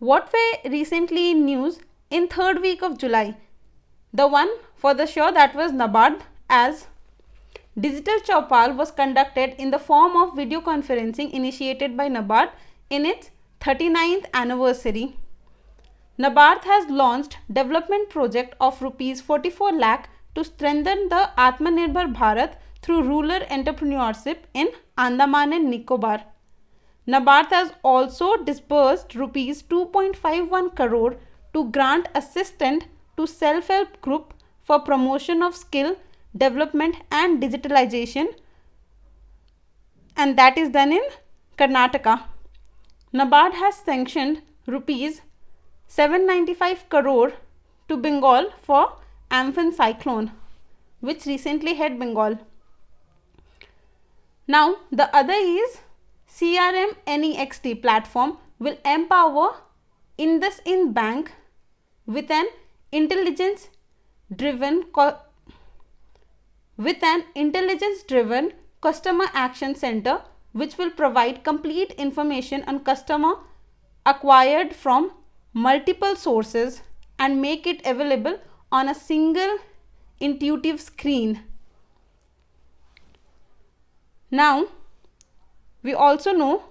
what were recently in news in third week of July? The one for the sure, that was NABARD, as Digital Chaupal was conducted in the form of video conferencing initiated by NABARD in its 39th anniversary. NABARD has launched development project of rupees 44 lakh to strengthen the Atmanirbhar Bharat through rural entrepreneurship in Andaman and Nicobar. NABARD has also disbursed rupees 2.51 crore to grant assistance to self-help group for promotion of skill development and digitalization, and that is done in Karnataka. NABARD has sanctioned rupees 795 crore to Bengal for Amphan cyclone, which recently hit Bengal. Now the other is CRM NEXT platform will empower IndusInd Bank with an intelligence driven customer action center, which will provide complete information on customer acquired from multiple sources and make it available on a single intuitive screen. Now we also know,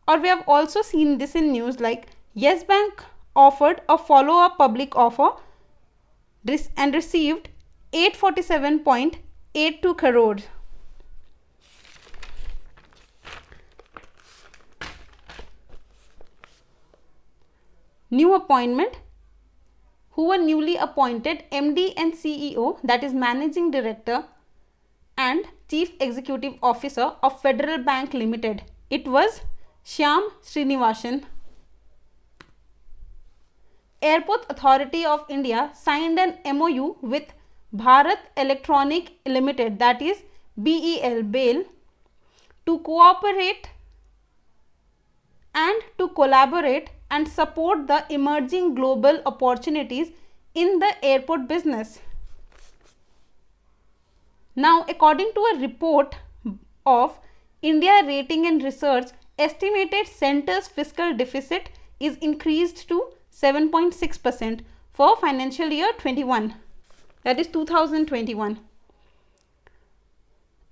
or we have also seen this in news, like Yes Bank offered a follow-up public offer and received 847.82 crores. New appointment, who were newly appointed MD and CEO, that is Managing Director and Chief Executive Officer of Federal Bank Limited. It was Shyam Srinivasan. Airport Authority of India signed an MOU with Bharat Electronic Limited, that is BEL, to cooperate and to collaborate and support the emerging global opportunities in the airport business. Now, according to a report of India Rating and Research, estimated centre's fiscal deficit is increased to 7.6% for financial year 21, that is 2021.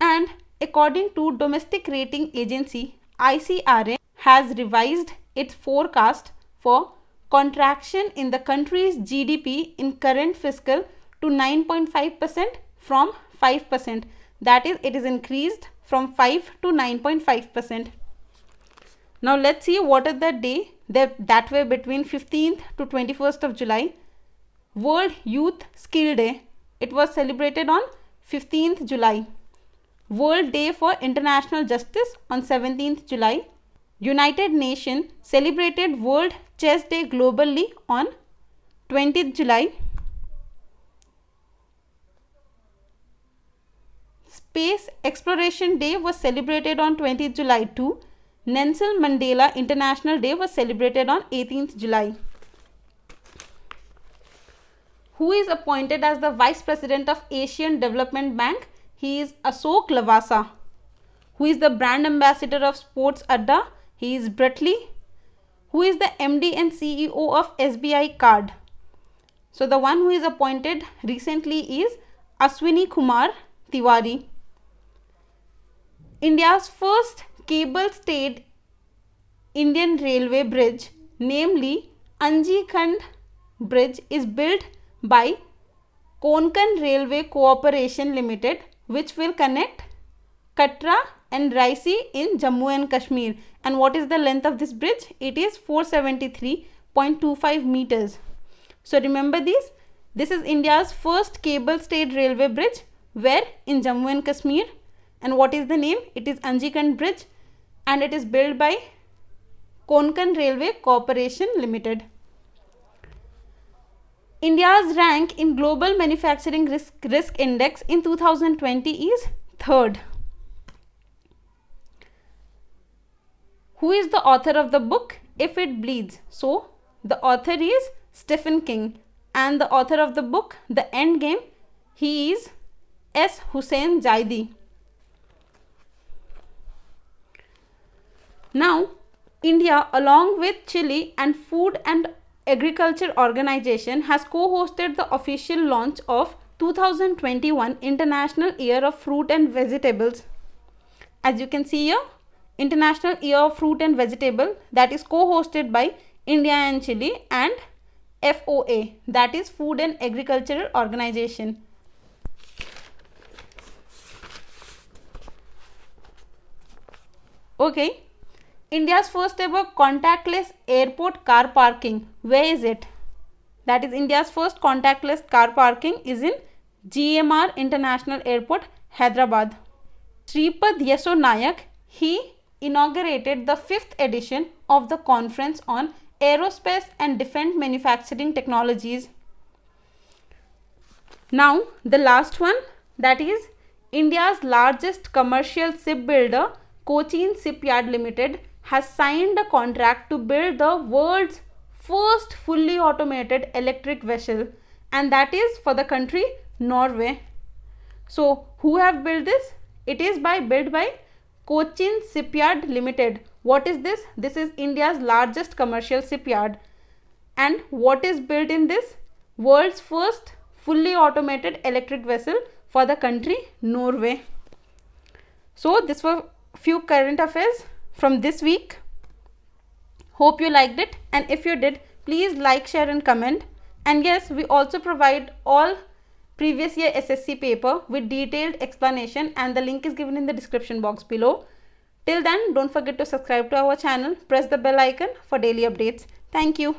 And according to domestic rating agency ICRA has revised its forecast for contraction in the country's GDP in current fiscal to 9.5% from 5%. That is, it is increased from 5 to 9.5%. Now let's see what is the day that were between 15th to 21st of July. World Youth Skill Day. It was celebrated on 15th July. World Day for International Justice on 17th July. United Nations celebrated World Chess Day globally on 20th July. Space Exploration Day was celebrated on 20th July too. Nelson Mandela International Day was celebrated on 18th July. Who is appointed as the Vice President of Asian Development Bank? He is Ashok Lavasa. Who is the Brand Ambassador of Sports Adda? He is Brett Lee. Who is the MD and CEO of SBI Card? So the one who is appointed recently is Ashwini Kumar Tiwari. India's first cable-stayed Indian Railway bridge, namely Anjikhand Bridge, is built by Konkan Railway Cooperation Limited, which will connect Katra and Raisi in Jammu and Kashmir. And what is the length of this bridge? It is 473.25 meters. So remember this. This is India's first cable-stayed railway bridge, where in Jammu and Kashmir. And what is the name? It is Anjikhand Bridge, and it is built by Konkan Railway Corporation Limited. India's rank in Global Manufacturing Risk Index in 2020 is 3rd. Who is the author of the book If It Bleeds? So the author is Stephen King, and the author of the book The End Game, he is S. Hussain Zaidi. Now, India, along with Chile and Food and Agriculture Organization, has co-hosted the official launch of 2021 International Year of Fruit and Vegetables. As you can see here, International Year of Fruit and Vegetable, that is co-hosted by India and Chile, and FOA, that is Food and Agricultural Organization. Okay, India's first ever contactless airport car parking, where is it? That is, India's first contactless car parking is in GMR International Airport, Hyderabad. Sripad Yeso Nayak, he inaugurated the 5th edition of the Conference on Aerospace and Defense Manufacturing Technologies. Now, the last one, that is India's largest commercial shipbuilder, Cochin Shipyard Limited, has signed a contract to build the world's first fully automated electric vessel, and that is for the country Norway. So, who have built this? It is built by Cochin Shipyard Limited. What is this? This is India's largest commercial shipyard. And what is built in this? World's first fully automated electric vessel for the country Norway. So, this were few current affairs from this week. Hope you liked it, and if you did, please like, share and comment. And yes, we also provide all previous year SSC paper with detailed explanation, and the link is given in the description box below. Till then, don't forget to subscribe to our channel, press the bell icon for daily updates. Thank you.